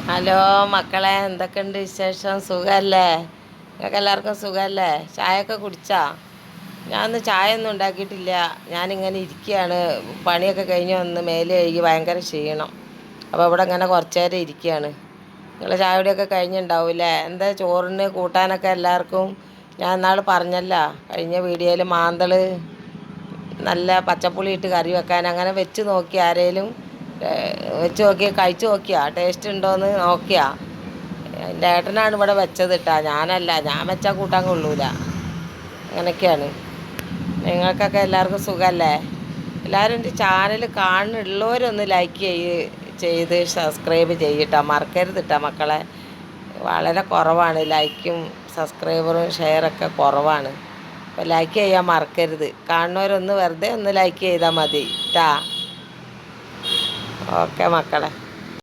Hello മക്കളെ, എന്തൊക്കെയുണ്ട് വിശേഷം? സുഖമല്ലേ? നിങ്ങൾക്ക് എല്ലാവർക്കും സുഖമല്ലേ? ചായയൊക്കെ കുടിച്ചാ? ഞാനൊന്ന് ചായ ഒന്നും ഉണ്ടാക്കിയിട്ടില്ല. ഞാനിങ്ങനെ ഇരിക്കുകയാണ്. പണിയൊക്കെ കഴിഞ്ഞ് വന്ന് മേലെ കഴുകി ഭയങ്കര ക്ഷീണം. അപ്പോൾ ഇവിടെ ഇങ്ങനെ കുറച്ച് നേരം ഇരിക്കുകയാണ്. നിങ്ങൾ ചായ കുടിയൊക്കെ കഴിഞ്ഞിട്ടുണ്ടാവില്ലേ? എന്താ ചോറിന് കൂട്ടാനൊക്കെ എല്ലാവർക്കും? ഞാൻ ഇന്നാൾ പറഞ്ഞല്ലോ കഴിഞ്ഞ വീഡിയോയിൽ മാന്തൾ നല്ല പച്ചപ്പുളി ഇട്ട് കറി വെക്കാൻ. അങ്ങനെ വെച്ച് നോക്കി ആരേലും? വെച്ച് നോക്കിയാൽ കഴിച്ച് നോക്കിയാ ടേസ്റ്റ് ഉണ്ടോയെന്ന് നോക്കിയാ? എൻ്റെ ഏട്ടനാണ് ഇവിടെ വെച്ചത് ഇട്ടാ, ഞാനല്ല. ഞാൻ വെച്ചാൽ കൂട്ടാൻ കൊള്ളൂല. അങ്ങനെയൊക്കെയാണ്. നിങ്ങൾക്കൊക്കെ എല്ലാവർക്കും സുഖമല്ലേ? എല്ലാവരും എൻ്റെ ചാനൽ കാണുന്നുള്ളവരൊന്ന് ലൈക്ക് ചെയ്ത് സബ്സ്ക്രൈബ് ചെയ്യട്ടോ, മറക്കരുത് കേട്ടോ മക്കളെ. വളരെ കുറവാണ് ലൈക്കും സബ്സ്ക്രൈബറും ഷെയറൊക്കെ കുറവാണ്. അപ്പോൾ ലൈക്ക് ചെയ്യാൻ മറക്കരുത്. കാണുന്നവരൊന്ന് വെറുതെ ഒന്ന് ലൈക്ക് ചെയ്താൽ മതി കേട്ടാ. ഓക്കെ മക്കളെ.